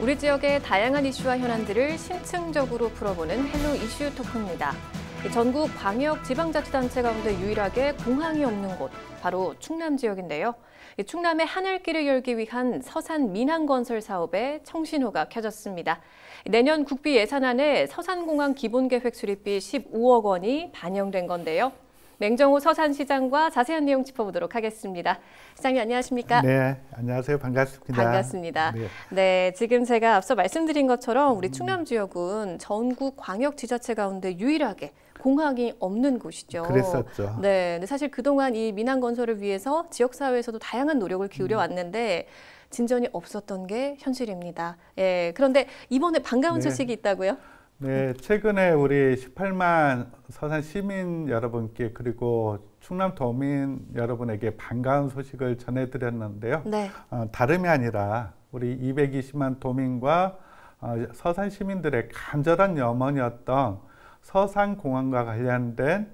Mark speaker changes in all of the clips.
Speaker 1: 우리 지역의 다양한 이슈와 현안들을 심층적으로 풀어보는 헬로 이슈 토크입니다. 전국 광역 지방자치단체 가운데 유일하게 공항이 없는 곳, 바로 충남 지역인데요. 충남의 하늘길을 열기 위한 서산 민항건설 사업에 청신호가 켜졌습니다. 내년 국비 예산안에 서산공항 기본계획 수립비 15억 원이 반영된 건데요. 맹정호 서산시장과 자세한 내용 짚어보도록 하겠습니다. 시장님 안녕하십니까?
Speaker 2: 네, 안녕하세요. 반갑습니다.
Speaker 1: 반갑습니다. 네, 지금 제가 앞서 말씀드린 것처럼 우리 충남 지역은 전국 광역지자체 가운데 유일하게 공항이 없는 곳이죠.
Speaker 2: 그랬었죠.
Speaker 1: 네, 근데 사실 그동안 이 민항건설을 위해서 지역사회에서도 다양한 노력을 기울여 왔는데 진전이 없었던 게 현실입니다. 예, 그런데 이번에 반가운 소식이 있다고요?
Speaker 2: 네, 최근에 우리 18만 서산 시민 여러분께 그리고 충남 도민 여러분에게 반가운 소식을 전해드렸는데요.
Speaker 1: 네.
Speaker 2: 다름이 아니라 우리 220만 도민과 서산 시민들의 간절한 염원이었던 서산공항과 관련된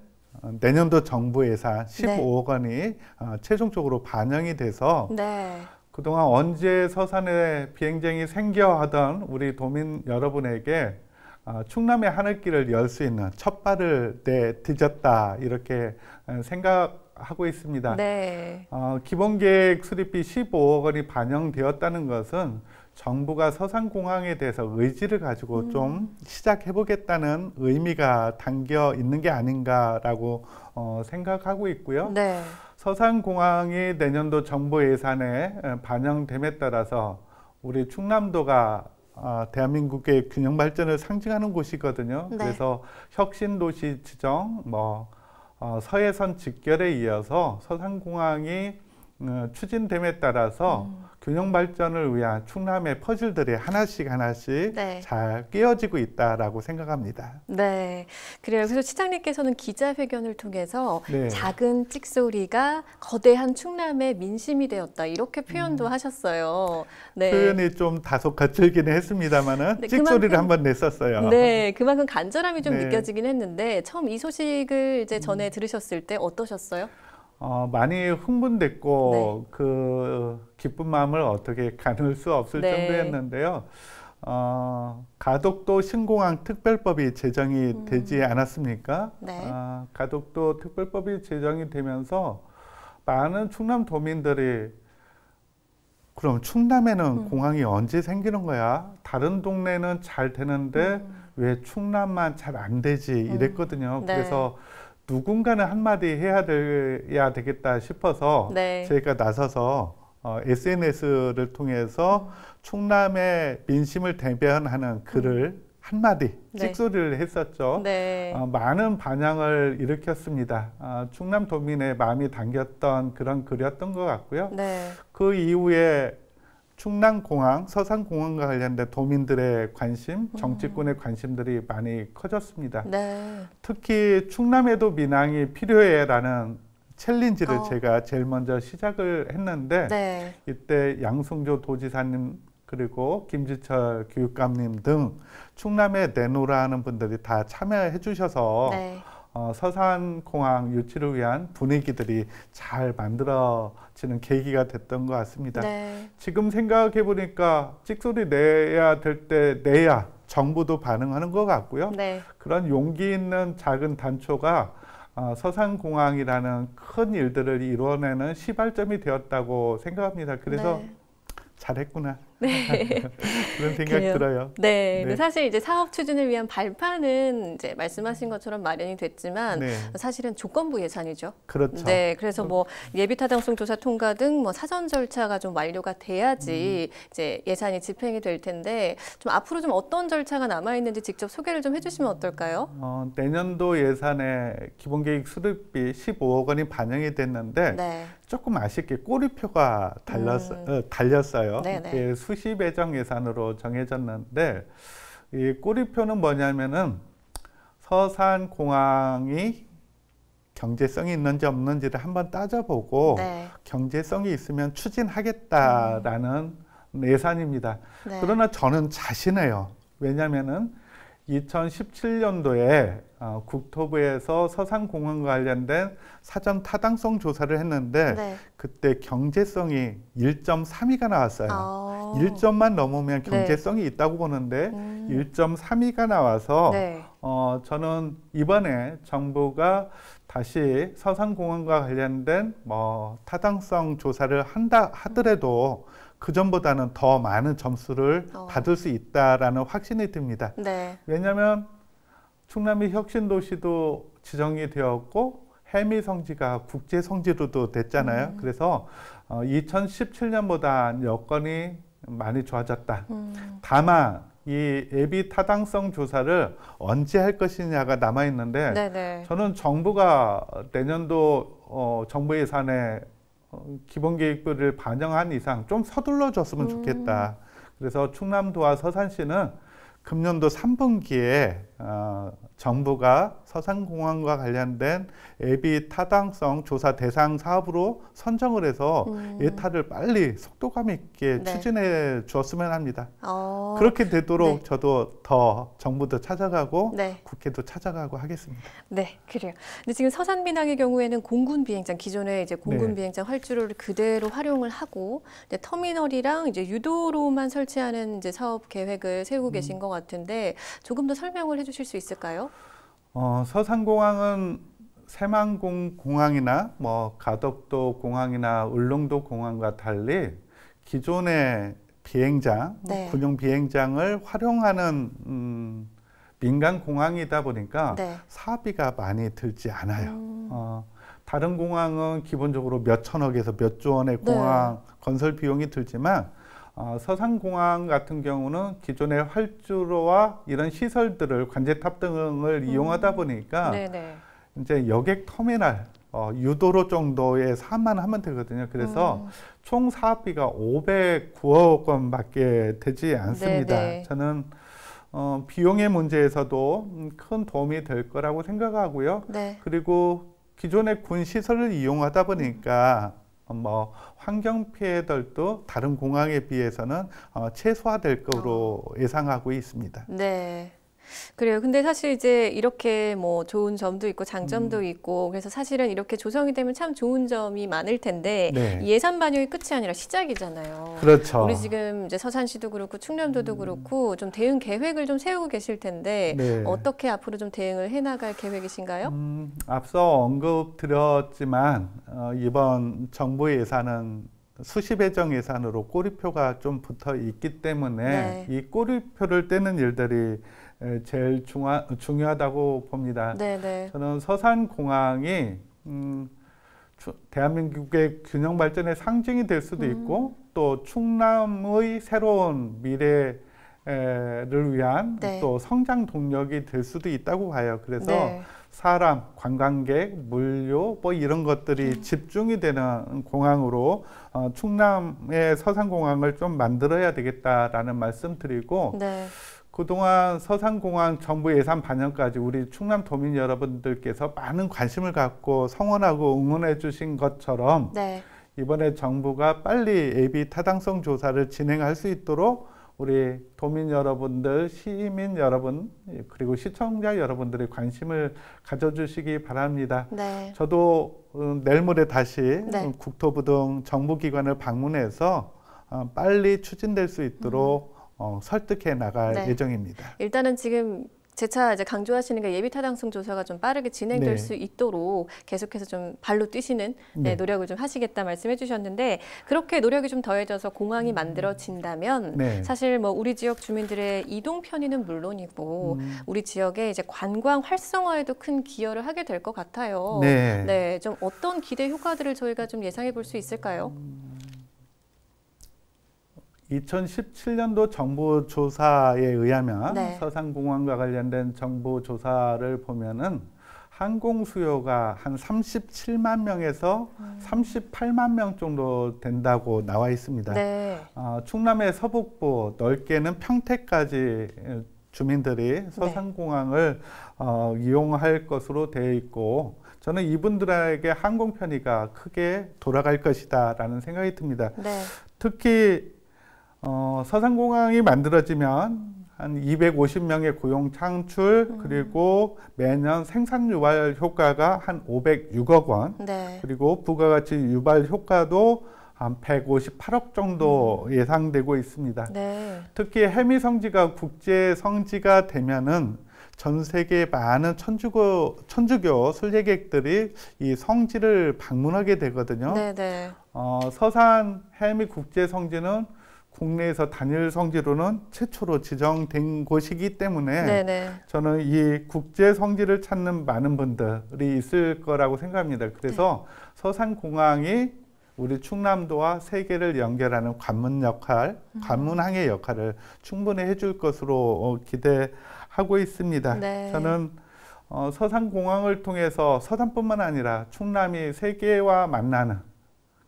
Speaker 2: 내년도 정부 예산 15억 원이 최종적으로 반영이 돼서 그동안 언제 서산에 비행장이 생겨 하던 우리 도민 여러분에게 충남의 하늘길을 열 수 있는 첫 발을 내딛었다 이렇게 생각하고 있습니다.
Speaker 1: 네.
Speaker 2: 기본계획 수립비 15억 원이 반영되었다는 것은 정부가 서산공항에 대해서 의지를 가지고 좀 시작해보겠다는 의미가 담겨 있는 게 아닌가라고 생각하고 있고요.
Speaker 1: 네.
Speaker 2: 서산공항이 내년도 정부 예산에 반영됨에 따라서 우리 충남도가 대한민국의 균형 발전을 상징하는 곳이거든요.
Speaker 1: 네.
Speaker 2: 그래서 혁신도시 지정, 서해선 직결에 이어서 서산공항이 추진됨에 따라서 균형 발전을 위한 충남의 퍼즐들이 하나씩 잘 끼워지고 있다라고 생각합니다.
Speaker 1: 네, 그래요. 그래서 시장님께서는 기자회견을 통해서 작은 찍소리가 거대한 충남의 민심이 되었다 이렇게 표현도 하셨어요. 네.
Speaker 2: 표현이 좀 다소 거칠기는 했습니다만은 찍소리를 한번 냈었어요.
Speaker 1: 네, 그만큼 간절함이 좀 느껴지긴 했는데 처음 이 소식을 이제 전에 들으셨을 때 어떠셨어요?
Speaker 2: 많이 흥분됐고 그 기쁜 마음을 어떻게 가눌 수 없을 정도였는데요. 가덕도 신공항 특별법이 제정이 되지 않았습니까? 가덕도 특별법이 제정이 되면서 많은 충남 도민들이 그럼 충남에는 공항이 언제 생기는 거야? 다른 동네는 잘 되는데 왜 충남만 잘 안 되지? 이랬거든요. 그래서 누군가는 한마디 해야 되겠다 싶어서 제가 나서서 SNS를 통해서 충남의 민심을 대변하는 글을 한마디 찍소리를 했었죠. 많은 반향을 일으켰습니다. 충남 도민의 마음이 담겼던 그런 글이었던 것 같고요. 그 이후에 충남공항, 서산공항과 관련된 도민들의 관심, 정치권의 관심들이 많이 커졌습니다. 특히 충남에도 민항이 필요해라는 챌린지를 제가 제일 먼저 시작을 했는데 이때 양승조 도지사님 그리고 김지철 교육감님 등 충남에 내놓으라 하는 분들이 다 참여해 주셔서 서산공항 유치를 위한 분위기들이 잘 만들어지는 계기가 됐던 것 같습니다. 지금 생각해 보니까 찍소리 내야 될 때 내야 정부도 반응하는 것 같고요. 그런 용기 있는 작은 단초가 서산공항이라는 큰 일들을 이뤄내는 시발점이 되었다고 생각합니다. 그래서 잘했구나. 그런 생각 들어요.
Speaker 1: 근데 사실 이제 사업 추진을 위한 발판은 이제 말씀하신 것처럼 마련이 됐지만 사실은 조건부 예산이죠.
Speaker 2: 그렇죠.
Speaker 1: 그래서 뭐 예비타당성 조사 통과 등 뭐 사전 절차가 좀 완료가 돼야지 이제 예산이 집행이 될 텐데 좀 앞으로 좀 어떤 절차가 남아 있는지 직접 소개를 좀 해주시면 어떨까요?
Speaker 2: 내년도 예산에 기본계획 수립비 15억 원이 반영이 됐는데 조금 아쉽게 꼬리표가 달렸어요. 수시 배정 예산으로 정해졌는데 이 꼬리표는 뭐냐면은 서산공항이 경제성이 있는지 없는지를 한번 따져보고 경제성이 있으면 추진하겠다라는 예산입니다. 그러나 저는 자신해요. 왜냐하면은 2017년도에 국토부에서 서산공항과 관련된 사전 타당성 조사를 했는데 그때 경제성이 1.32가 나왔어요. 1점만 넘으면 경제성이 있다고 보는데 1.32가 나와서
Speaker 1: 네.
Speaker 2: 저는 이번에 정부가 다시 서산공항과 관련된 타당성 조사를 한다 하더라도 그 전보다는 더 많은 점수를 받을 수 있다라는 확신이 듭니다.
Speaker 1: 네.
Speaker 2: 왜냐하면 충남이 혁신도시도 지정이 되었고 해미 성지가 국제 성지로도 됐잖아요. 그래서 2017년보다 여건이 많이 좋아졌다. 다만 이 예비 타당성 조사를 언제 할 것이냐가 남아 있는데
Speaker 1: 네네.
Speaker 2: 저는 정부가 내년도 정부 예산에 기본계획부를 반영한 이상 좀 서둘러 줬으면 좋겠다. 그래서 충남도와 서산시는 금년도 3분기에 정부가 서산공항과 관련된 예비 타당성 조사 대상 사업으로 선정을 해서 예타를 빨리 속도감 있게 추진해 주었으면 합니다. 그렇게 되도록 저도 더 정부도 찾아가고 국회도 찾아가고 하겠습니다.
Speaker 1: 네, 그래요. 근데 지금 서산민항의 경우에는 공군 비행장, 기존의 이제 공군 비행장 활주로를 그대로 활용을 하고 이제 터미널이랑 이제 유도로만 설치하는 이제 사업 계획을 세우고 계신 것 같은데 조금 더 설명을 해주실 수 있을까요?
Speaker 2: 서산공항은 새만공항이나 가덕도 공항이나 울릉도 공항과 달리 기존의 비행장, 군용 비행장을 활용하는 민간 공항이다 보니까 사비가 많이 들지 않아요. 다른 공항은 기본적으로 몇 천억에서 몇 조 원의 공항 건설 비용이 들지만 서산공항 같은 경우는 기존의 활주로와 이런 시설들을 관제탑 등을 이용하다 보니까 이제 여객 터미널 유도로 정도의 사업만 하면 되거든요. 그래서 총 사업비가 509억 원밖에 되지 않습니다. 저는 비용의 문제에서도 큰 도움이 될 거라고 생각하고요. 그리고 기존의 군 시설을 이용하다 보니까 환경 피해들도 다른 공항에 비해서는 최소화될 거로 예상하고 있습니다.
Speaker 1: 네. 그래요. 근데 사실 이제 이렇게 좋은 점도 있고 장점도 있고 그래서 사실은 이렇게 조성이 되면 참 좋은 점이 많을 텐데 예산 반영이 끝이 아니라 시작이잖아요.
Speaker 2: 그렇죠.
Speaker 1: 우리 지금 이제 서산시도 그렇고 충남도도 그렇고 좀 대응 계획을 좀 세우고 계실 텐데 어떻게 앞으로 좀 대응을 해나갈 계획이신가요?
Speaker 2: 앞서 언급드렸지만 이번 정부 예산은 수시배정 예산으로 꼬리표가 좀 붙어 있기 때문에 이 꼬리표를 떼는 일들이 제일 중요하다고 봅니다. 저는 서산공항이 대한민국의 균형 발전의 상징이 될 수도 있고 또 충남의 새로운 미래를 위한 또 성장 동력이 될 수도 있다고 봐요. 그래서 사람, 관광객, 물류 이런 것들이 집중이 되는 공항으로 충남의 서산공항을 좀 만들어야 되겠다라는 말씀드리고 그동안 서산공항 정부 예산 반영까지 우리 충남도민 여러분들께서 많은 관심을 갖고 성원하고 응원해 주신 것처럼 이번에 정부가 빨리 예비 타당성 조사를 진행할 수 있도록 우리 도민 여러분들, 시민 여러분, 그리고 시청자 여러분들의 관심을 가져주시기 바랍니다. 저도 내일 모레 다시 국토부 등 정부기관을 방문해서 빨리 추진될 수 있도록 설득해 나갈 예정입니다.
Speaker 1: 일단은 지금 재차 이제 강조하시는 게 예비 타당성 조사가 좀 빠르게 진행될 수 있도록 계속해서 좀 발로 뛰시는 노력을 좀 하시겠다 말씀해 주셨는데 그렇게 노력이 좀 더해져서 공항이 만들어진다면 사실 우리 지역 주민들의 이동 편의는 물론이고 우리 지역의 이제 관광 활성화에도 큰 기여를 하게 될 것 같아요. 좀 어떤 기대 효과들을 저희가 좀 예상해 볼 수 있을까요?
Speaker 2: 2017년도 정부 조사에 의하면 서산공항과 관련된 정부 조사를 보면은 항공 수요가 한 37만 명에서 38만 명 정도 된다고 나와 있습니다. 충남의 서북부 넓게는 평택까지 주민들이 서산공항을 이용할 것으로 되어 있고 저는 이분들에게 항공 편의가 크게 돌아갈 것이다라는 생각이 듭니다. 특히 서산공항이 만들어지면 한 250명의 고용 창출 그리고 매년 생산 유발 효과가 한 506억 원 그리고 부가가치 유발 효과도 한 158억 정도 예상되고 있습니다.
Speaker 1: 네.
Speaker 2: 특히 해미 성지가 국제 성지가 되면은 전 세계 많은 천주교 순례객들이 이 성지를 방문하게 되거든요.
Speaker 1: 네네.
Speaker 2: 서산 해미 국제 성지는 국내에서 단일 성지로는 최초로 지정된 곳이기 때문에
Speaker 1: 네네.
Speaker 2: 저는 이 국제 성지를 찾는 많은 분들이 있을 거라고 생각합니다. 그래서 네. 서산공항이 우리 충남도와 세계를 연결하는 관문 역할, 관문항의 역할을 충분히 해줄 것으로 기대하고 있습니다.
Speaker 1: 네.
Speaker 2: 저는 서산공항을 통해서 서산뿐만 아니라 충남이 세계와 만나는,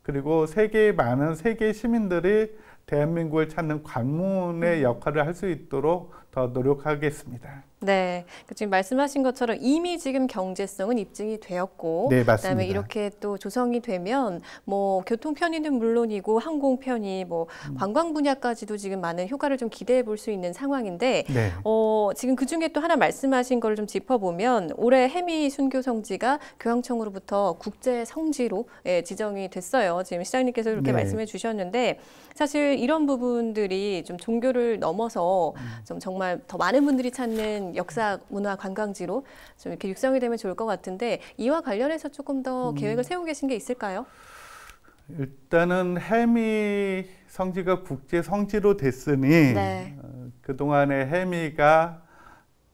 Speaker 2: 그리고 세계의 많은 세계 시민들이 대한민국을 찾는 관문의 역할을 할 수 있도록 더 노력하겠습니다.
Speaker 1: 네, 지금 말씀하신 것처럼 이미 지금 경제성은 입증이 되었고,
Speaker 2: 네, 맞습니다.
Speaker 1: 그다음에 이렇게 또 조성이 되면 뭐 교통 편의는 물론이고 항공 편의, 뭐 관광 분야까지도 지금 많은 효과를 좀 기대해 볼 수 있는 상황인데,
Speaker 2: 네.
Speaker 1: 지금 그 중에 또 하나 말씀하신 걸 좀 짚어보면 올해 해미 순교 성지가 교황청으로부터 국제 성지로 지정이 됐어요. 지금 시장님께서 이렇게
Speaker 2: 네.
Speaker 1: 말씀해 주셨는데, 사실 이런 부분들이 좀 종교를 넘어서 좀 정말 더 많은 분들이 찾는 역사, 문화, 관광지로 좀 이렇게 육성이 되면 좋을 것 같은데, 이와 관련해서 조금 더 계획을 세우고 계신 게 있을까요?
Speaker 2: 일단은 해미 성지가 국제 성지로 됐으니
Speaker 1: 네.
Speaker 2: 그동안에 해미가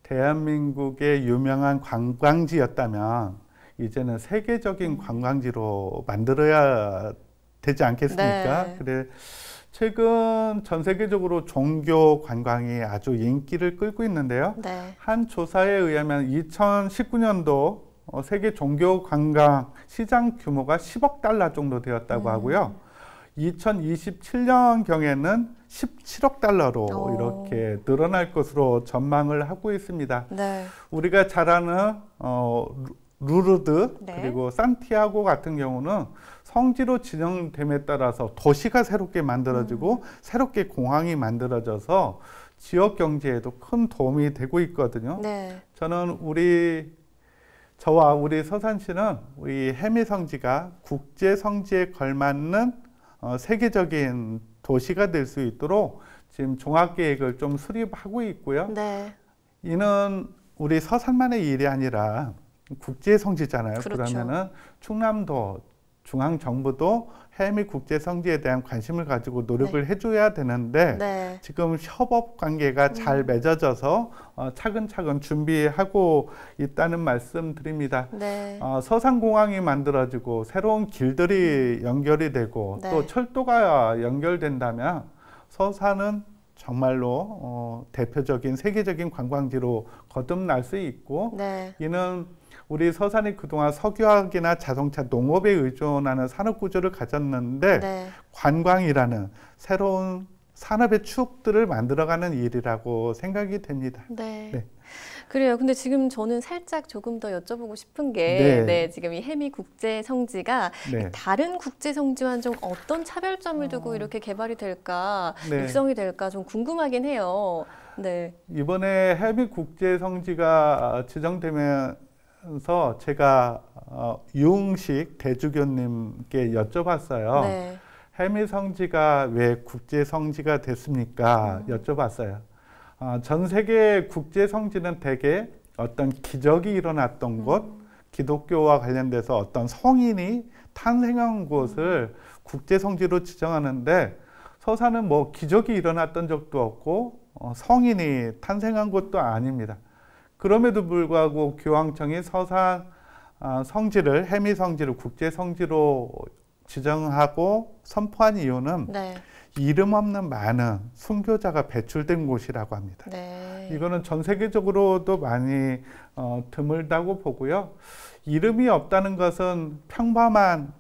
Speaker 2: 대한민국의 유명한 관광지였다면 이제는 세계적인 관광지로 만들어야 되지 않겠습니까?
Speaker 1: 네.
Speaker 2: 그래 최근 전 세계적으로 종교 관광이 아주 인기를 끌고 있는데요.
Speaker 1: 네.
Speaker 2: 한 조사에 의하면 2019년도 세계 종교 관광 시장 규모가 10억 달러 정도 되었다고 하고요. 2027년경에는 17억 달러로 이렇게 늘어날 것으로 전망을 하고 있습니다.
Speaker 1: 네.
Speaker 2: 우리가 잘 아는 루르드
Speaker 1: 네.
Speaker 2: 그리고 산티아고 같은 경우는 성지로 지정됨에 따라서 도시가 새롭게 만들어지고 새롭게 공항이 만들어져서 지역 경제에도 큰 도움이 되고 있거든요.
Speaker 1: 네.
Speaker 2: 저는 저와 우리 서산시는 우리 해미 성지가 국제 성지에 걸맞는 세계적인 도시가 될 수 있도록 지금 종합 계획을 좀 수립하고 있고요.
Speaker 1: 네.
Speaker 2: 이는 우리 서산만의 일이 아니라 국제 성지잖아요.
Speaker 1: 그렇죠.
Speaker 2: 그러면은 충남도 중앙정부도 해미 국제 성지에 대한 관심을 가지고 노력을
Speaker 1: 네.
Speaker 2: 해줘야 되는데
Speaker 1: 네.
Speaker 2: 지금 협업 관계가 잘 맺어져서 차근차근 준비하고 있다는 말씀드립니다.
Speaker 1: 네.
Speaker 2: 서산공항이 만들어지고 새로운 길들이 연결이 되고
Speaker 1: 네.
Speaker 2: 또 철도가 연결된다면 서산은 정말로 대표적인 세계적인 관광지로 거듭날 수 있고
Speaker 1: 네.
Speaker 2: 이는 우리 서산이 그동안 석유화학이나 자동차, 농업에 의존하는 산업 구조를 가졌는데
Speaker 1: 네.
Speaker 2: 관광이라는 새로운 산업의 축들을 만들어가는 일이라고 생각이 됩니다.
Speaker 1: 네.
Speaker 2: 네.
Speaker 1: 그래요. 근데 지금 저는 살짝 조금 더 여쭤보고 싶은 게,
Speaker 2: 네.
Speaker 1: 지금 이 해미 국제 성지가
Speaker 2: 네.
Speaker 1: 다른 국제 성지와는 좀 어떤 차별점을 두고 이렇게 개발이 될까,
Speaker 2: 네.
Speaker 1: 육성이 될까 좀 궁금하긴 해요. 네.
Speaker 2: 이번에 해미 국제 성지가 지정되면서 제가 유흥식 대주교님께 여쭤봤어요.
Speaker 1: 네.
Speaker 2: 해미 성지가 왜 국제 성지가 됐습니까? 여쭤봤어요. 전 세계 국제 성지는 대개 어떤 기적이 일어났던 곳, 기독교와 관련돼서 어떤 성인이 탄생한 곳을 국제 성지로 지정하는데 서산은 뭐 기적이 일어났던 적도 없고 성인이 탄생한 곳도 아닙니다. 그럼에도 불구하고 교황청이 서산 성지를 해미 성지를 국제 성지로 지정하고 선포한 이유는
Speaker 1: 네.
Speaker 2: 이름 없는 많은 순교자가 배출된 곳이라고 합니다.
Speaker 1: 네.
Speaker 2: 이거는 전 세계적으로도 많이 드물다고 보고요. 이름이 없다는 것은 평범한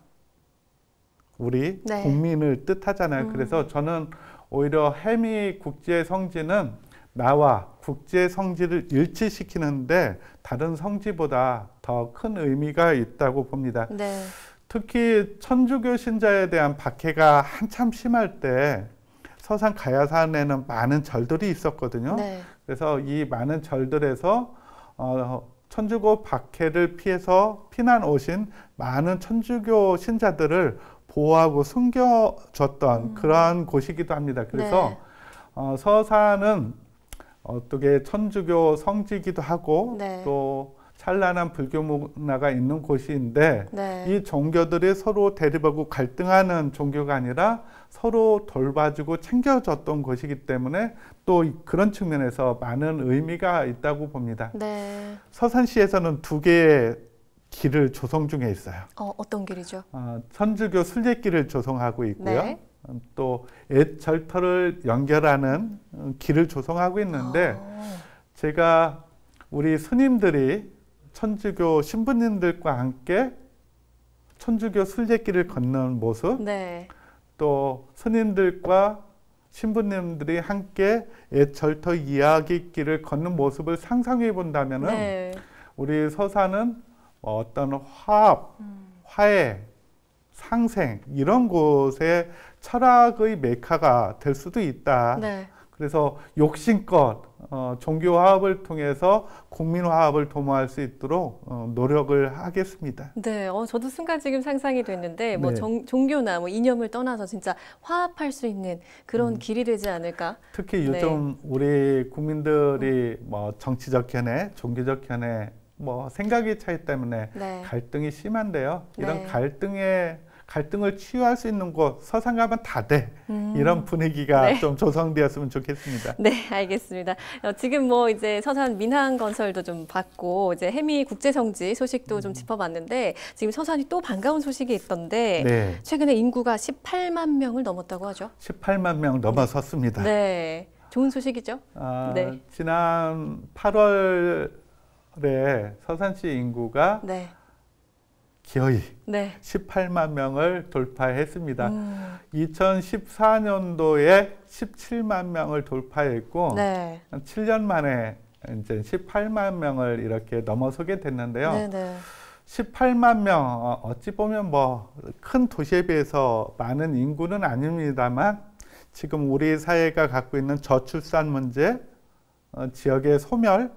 Speaker 2: 우리
Speaker 1: 네.
Speaker 2: 국민을 뜻하잖아요. 그래서 저는 오히려 해미 국제 성지는 나와 국제 성지를 일치시키는데 다른 성지보다 더 큰 의미가 있다고 봅니다.
Speaker 1: 네.
Speaker 2: 특히 천주교 신자에 대한 박해가 한참 심할 때 서산 가야산에는 많은 절들이 있었거든요.
Speaker 1: 네.
Speaker 2: 그래서 이 많은 절들에서 천주교 박해를 피해서 피난 오신 많은 천주교 신자들을 보호하고 숨겨줬던 그런 곳이기도 합니다. 그래서
Speaker 1: 네.
Speaker 2: 서산은 어떻게 천주교 성지이기도 하고
Speaker 1: 네.
Speaker 2: 또 찬란한 불교 문화가 있는 곳인데
Speaker 1: 네.
Speaker 2: 이 종교들이 서로 대립하고 갈등하는 종교가 아니라 서로 돌봐주고 챙겨줬던 곳이기 때문에 또 그런 측면에서 많은 의미가 있다고 봅니다.
Speaker 1: 네.
Speaker 2: 서산시에서는 두 개의 길을 조성 중에 있어요.
Speaker 1: 어떤 길이죠?
Speaker 2: 천주교 순례길을 조성하고 있고요.
Speaker 1: 네.
Speaker 2: 또 옛 절터를 연결하는 길을 조성하고 있는데 제가 우리 스님들이 천주교 신부님들과 함께 천주교 순례길을 걷는 모습,
Speaker 1: 네.
Speaker 2: 또 스님들과 신부님들이 함께 옛 절터 이야기길을 걷는 모습을 상상해 본다면은
Speaker 1: 네.
Speaker 2: 우리 서산은 어떤 화합, 화해, 상생 이런 곳에 철학의 메카가 될 수도 있다.
Speaker 1: 네.
Speaker 2: 그래서 욕심껏 종교 화합을 통해서 국민 화합을 도모할 수 있도록 노력을 하겠습니다.
Speaker 1: 네, 저도 순간 지금 상상이 됐는데 뭐
Speaker 2: 네.
Speaker 1: 종교나 뭐 이념을 떠나서 진짜 화합할 수 있는 그런 길이 되지 않을까?
Speaker 2: 특히 요즘 우리 국민들이 뭐 정치적 견해, 종교적 견해, 뭐 생각의 차이 때문에
Speaker 1: 네.
Speaker 2: 갈등이 심한데요. 이런
Speaker 1: 네.
Speaker 2: 갈등을 치유할 수 있는 곳 서산 가면 다 돼. 이런 분위기가
Speaker 1: 네.
Speaker 2: 좀 조성되었으면 좋겠습니다.
Speaker 1: 네, 알겠습니다. 지금 뭐 이제 서산 민항 건설도 좀 받고 이제 해미 국제성지 소식도 좀 짚어봤는데 지금 서산이 또 반가운 소식이 있던데
Speaker 2: 네.
Speaker 1: 최근에 인구가 18만 명을 넘었다고 하죠.
Speaker 2: 18만 명 넘어섰습니다.
Speaker 1: 네, 좋은 소식이죠. 네.
Speaker 2: 지난 8월에 서산시 인구가
Speaker 1: 네.
Speaker 2: 기어이
Speaker 1: 네.
Speaker 2: 18만 명을 돌파했습니다. 2014년도에 17만 명을 돌파했고
Speaker 1: 네.
Speaker 2: 7년 만에 이제 18만 명을 이렇게 넘어서게 됐는데요.
Speaker 1: 네, 네.
Speaker 2: 18만 명 어찌 보면 뭐 큰 도시에 비해서 많은 인구는 아닙니다만 지금 우리 사회가 갖고 있는 저출산 문제, 지역의 소멸의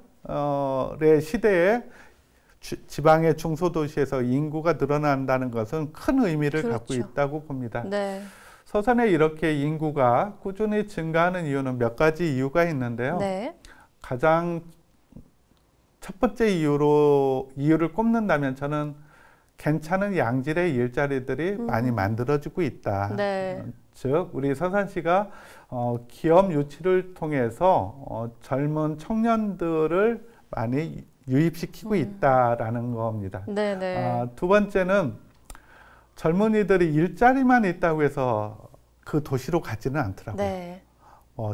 Speaker 2: 시대에 지방의 중소도시에서 인구가 늘어난다는 것은 큰 의미를
Speaker 1: 그렇죠.
Speaker 2: 갖고 있다고 봅니다.
Speaker 1: 네.
Speaker 2: 서산에 이렇게 인구가 꾸준히 증가하는 이유는 몇 가지 이유가 있는데요.
Speaker 1: 네.
Speaker 2: 가장 첫 번째 이유를 꼽는다면 저는 괜찮은 양질의 일자리들이 많이 만들어지고 있다.
Speaker 1: 네.
Speaker 2: 즉 우리 서산시가 기업 유치를 통해서 젊은 청년들을 많이 유입시키고 있다라는 겁니다.
Speaker 1: 네네.
Speaker 2: 두 번째는 젊은이들이 일자리만 있다고 해서 그 도시로 가지는 않더라고요.
Speaker 1: 네.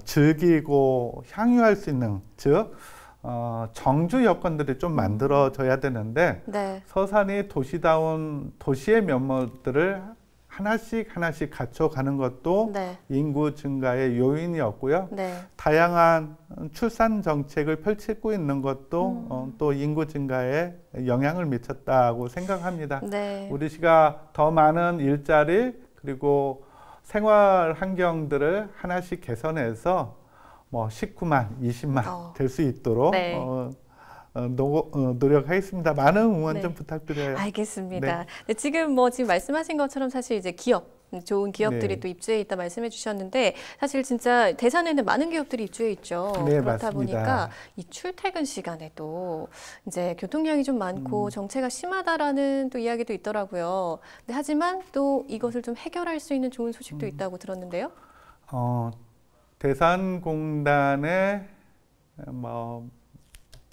Speaker 2: 즐기고 향유할 수 있는, 즉 정주 여건들이 좀 만들어져야 되는데
Speaker 1: 네.
Speaker 2: 서산이 도시다운 도시의 면모들을 하나씩 갖춰가는 것도
Speaker 1: 네.
Speaker 2: 인구 증가의 요인이었고요.
Speaker 1: 네.
Speaker 2: 다양한 출산 정책을 펼치고 있는 것도 또 인구 증가에 영향을 미쳤다고 생각합니다.
Speaker 1: 네.
Speaker 2: 우리 시가 더 많은 일자리 그리고 생활 환경들을 하나씩 개선해서 뭐 19만, 20만 될 수 있도록
Speaker 1: 네.
Speaker 2: 노력하겠습니다. 많은 응원 좀 부탁드려요.
Speaker 1: 알겠습니다.
Speaker 2: 네.
Speaker 1: 네, 지금 말씀하신 것처럼 사실 이제 좋은 기업들이
Speaker 2: 네.
Speaker 1: 또 입주해 있다 말씀해 주셨는데 사실 진짜 대산에는 많은 기업들이 입주해 있죠.
Speaker 2: 네,
Speaker 1: 그렇다
Speaker 2: 맞습니다.
Speaker 1: 보니까 이 출퇴근 시간에도 이제 교통량이 좀 많고 정체가 심하다라는 또 이야기도 있더라고요. 네, 하지만 또 이것을 좀 해결할 수 있는 좋은 소식도 있다고 들었는데요.
Speaker 2: 대산공단에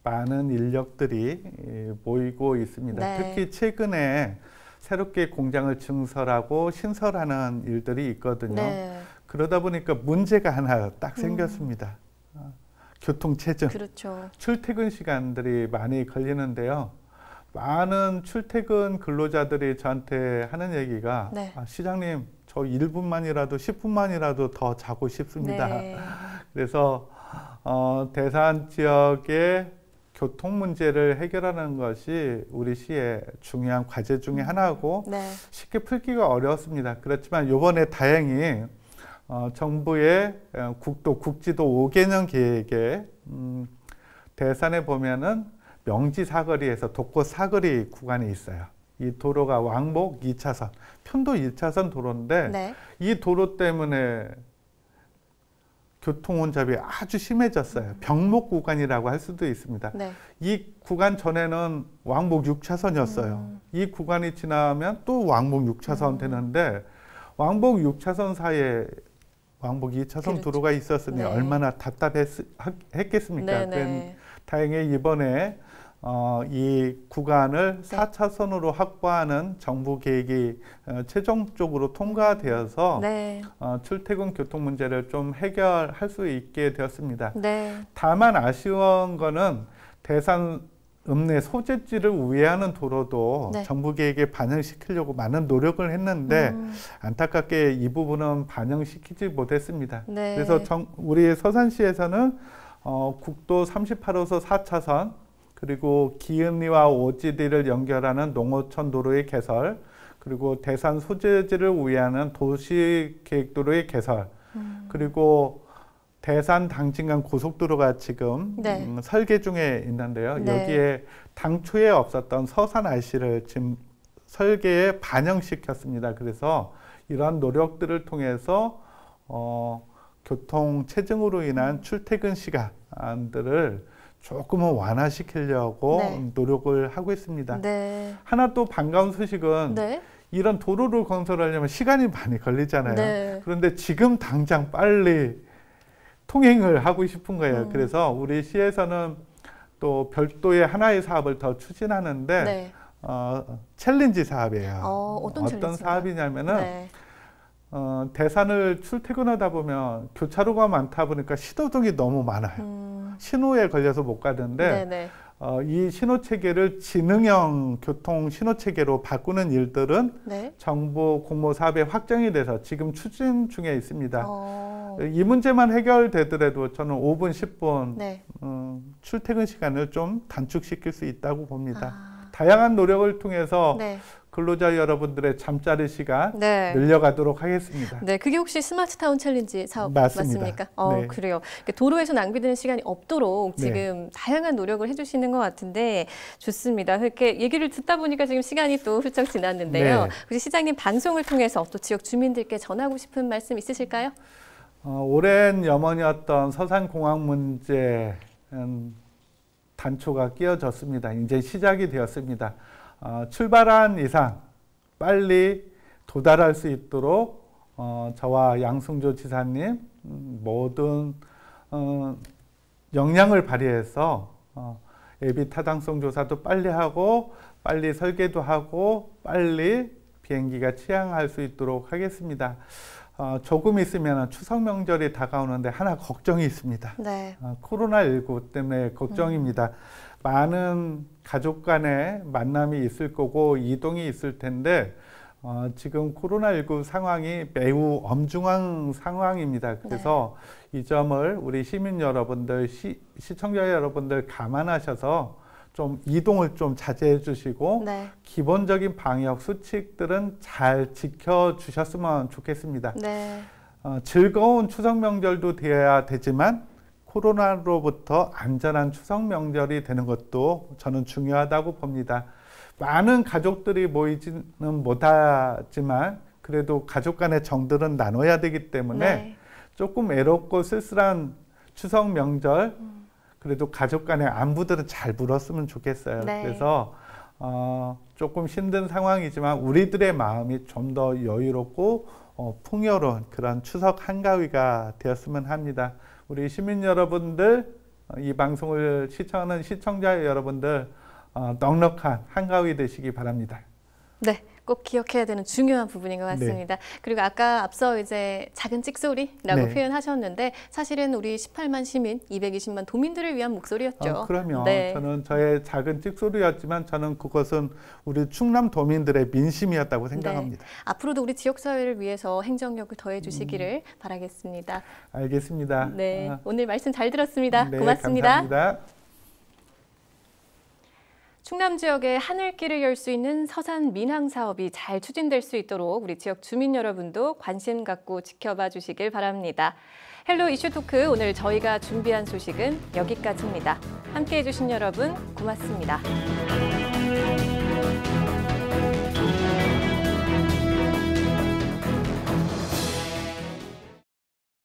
Speaker 2: 많은 인력들이 모이고 있습니다.
Speaker 1: 네.
Speaker 2: 특히 최근에 새롭게 공장을 증설하고 신설하는 일들이 있거든요.
Speaker 1: 네.
Speaker 2: 그러다 보니까 문제가 하나 딱 생겼습니다. 교통체증.
Speaker 1: 그렇죠.
Speaker 2: 출퇴근 시간들이 많이 걸리는데요. 많은 출퇴근 근로자들이 저한테 하는 얘기가
Speaker 1: 네.
Speaker 2: 시장님 저 1분만이라도 10분만이라도 더 자고 싶습니다.
Speaker 1: 네.
Speaker 2: 그래서 대산 지역의 교통 문제를 해결하는 것이 우리 시의 중요한 과제 중에 하나고
Speaker 1: 네.
Speaker 2: 쉽게 풀기가 어렵습니다. 그렇지만 이번에 다행히 정부의 국지도 5개년 계획에 대산에 보면은 명지 사거리에서 독고 사거리 구간이 있어요. 이 도로가 왕복 2차선, 편도 1차선 도로인데
Speaker 1: 네.
Speaker 2: 이 도로 때문에 교통 혼잡이 아주 심해졌어요. 병목 구간이라고 할 수도 있습니다.
Speaker 1: 네.
Speaker 2: 이 구간 전에는 왕복 6차선이었어요. 이 구간이 지나면 또 왕복 6차선 되는데 왕복 6차선 사이에 왕복 2차선
Speaker 1: 그렇죠.
Speaker 2: 도로가 있었으니
Speaker 1: 네.
Speaker 2: 얼마나 답답했겠습니까?
Speaker 1: 네, 네.
Speaker 2: 다행히 이번에 이 구간을
Speaker 1: 네.
Speaker 2: 4차선으로 확보하는 정부 계획이 최종적으로 통과되어서
Speaker 1: 네.
Speaker 2: 출퇴근 교통 문제를 좀 해결할 수 있게 되었습니다.
Speaker 1: 네.
Speaker 2: 다만 아쉬운 거는 대산 읍내 소재지를 우회하는 도로도
Speaker 1: 네.
Speaker 2: 정부 계획에 반영시키려고 많은 노력을 했는데 안타깝게 이 부분은 반영시키지 못했습니다.
Speaker 1: 네.
Speaker 2: 그래서 우리 서산시에서는 국도 38호선 4차선 그리고 기은리와 오지리를 연결하는 농어촌 도로의 개설 그리고 대산 소재지를 우회하는 도시계획도로의 개설 그리고 대산 당진간 고속도로가 지금
Speaker 1: 네.
Speaker 2: 설계 중에 있는데요.
Speaker 1: 네.
Speaker 2: 여기에 당초에 없었던 서산 IC를 지금 설계에 반영시켰습니다. 그래서 이러한 노력들을 통해서 교통 체증으로 인한 출퇴근 시간들을 조금은 완화시키려고
Speaker 1: 네.
Speaker 2: 노력을 하고 있습니다.
Speaker 1: 네.
Speaker 2: 하나 또 반가운 소식은
Speaker 1: 네.
Speaker 2: 이런 도로를 건설하려면 시간이 많이 걸리잖아요.
Speaker 1: 네.
Speaker 2: 그런데 지금 당장 빨리 통행을 하고 싶은 거예요. 그래서 우리 시에서는 또 별도의 하나의 사업을 더 추진하는데
Speaker 1: 네.
Speaker 2: 챌린지 사업이에요.
Speaker 1: 어떤 챌린지인가요?
Speaker 2: 사업이냐면은
Speaker 1: 네.
Speaker 2: 대산을 출퇴근하다 보면 교차로가 많다 보니까 신호등이 너무 많아요. 신호에 걸려서 못 가는데
Speaker 1: 네.
Speaker 2: 이 신호 체계를 지능형 교통 신호 체계로 바꾸는 일들은
Speaker 1: 네.
Speaker 2: 정부 공모 사업에 확정이 돼서 지금 추진 중에 있습니다. 이 문제만 해결되더라도 저는 5분, 10분
Speaker 1: 네.
Speaker 2: 출퇴근 시간을 좀 단축시킬 수 있다고 봅니다. 다양한 노력을 통해서
Speaker 1: 네.
Speaker 2: 근로자 여러분들의 잠자리 시간
Speaker 1: 네.
Speaker 2: 늘려가도록 하겠습니다.
Speaker 1: 네, 그게 혹시 스마트타운 챌린지 사업
Speaker 2: 맞습니다.
Speaker 1: 맞습니까?
Speaker 2: 네.
Speaker 1: 그래요. 도로에서 낭비되는 시간이 없도록
Speaker 2: 네.
Speaker 1: 지금 다양한 노력을 해주시는 것 같은데 좋습니다. 이렇게 얘기를 듣다 보니까 지금 시간이 또 훌쩍 지났는데요.
Speaker 2: 네.
Speaker 1: 혹시 시장님 방송을 통해서 또 지역 주민들께 전하고 싶은 말씀 있으실까요?
Speaker 2: 오랜 염원이었던 서산공항 문제 단초가 끼어졌습니다. 이제 시작이 되었습니다. 출발한 이상 빨리 도달할 수 있도록 저와 양승조 지사님 모든 역량을 발휘해서 예비 타당성 조사도 빨리 하고 빨리 설계도 하고 빨리 비행기가 취항할 수 있도록 하겠습니다. 조금 있으면 추석 명절이 다가오는데 하나 걱정이 있습니다.
Speaker 1: 네.
Speaker 2: 코로나19 때문에 걱정입니다. 많은 가족 간의 만남이 있을 거고 이동이 있을 텐데 지금 코로나19 상황이 매우 엄중한 상황입니다. 그래서 이 점을 우리 시민 여러분들, 시청자 여러분들 감안하셔서 좀 이동을 좀 자제해 주시고
Speaker 1: 네.
Speaker 2: 기본적인 방역 수칙들은 잘 지켜주셨으면 좋겠습니다.
Speaker 1: 네.
Speaker 2: 즐거운 추석 명절도 되어야 되지만 코로나로부터 안전한 추석 명절이 되는 것도 저는 중요하다고 봅니다. 많은 가족들이 모이지는 못하지만 그래도 가족 간의 정들은 나눠야 되기 때문에
Speaker 1: 네.
Speaker 2: 조금 외롭고 쓸쓸한 추석 명절 그래도 가족 간의 안부들은 잘 물었으면 좋겠어요.
Speaker 1: 네.
Speaker 2: 그래서 조금 힘든 상황이지만 우리들의 마음이 좀 더 여유롭고 풍요로운 그런 추석 한가위가 되었으면 합니다. 우리 시민 여러분들, 이 방송을 시청하는 시청자 여러분들 넉넉한 한가위 되시기 바랍니다.
Speaker 1: 네, 꼭 기억해야 되는 중요한 부분인 것 같습니다. 네. 그리고 아까 앞서 이제 작은 찍소리라고
Speaker 2: 네.
Speaker 1: 표현하셨는데 사실은 우리 18만 시민, 220만 도민들을 위한 목소리였죠.
Speaker 2: 그럼요.
Speaker 1: 네.
Speaker 2: 저는 저의 작은 찍소리였지만 저는 그것은 우리 충남 도민들의 민심이었다고 생각합니다.
Speaker 1: 네. 앞으로도 우리 지역사회를 위해서 행정력을 더해 주시기를 바라겠습니다.
Speaker 2: 알겠습니다.
Speaker 1: 네, 오늘 말씀 잘 들었습니다.
Speaker 2: 네,
Speaker 1: 고맙습니다.
Speaker 2: 감사합니다.
Speaker 1: 충남 지역에 하늘길을 열 수 있는 서산 민항 사업이 잘 추진될 수 있도록 우리 지역 주민 여러분도 관심 갖고 지켜봐 주시길 바랍니다. 헬로 이슈 토크 오늘 저희가 준비한 소식은 여기까지입니다. 함께해 주신 여러분 고맙습니다.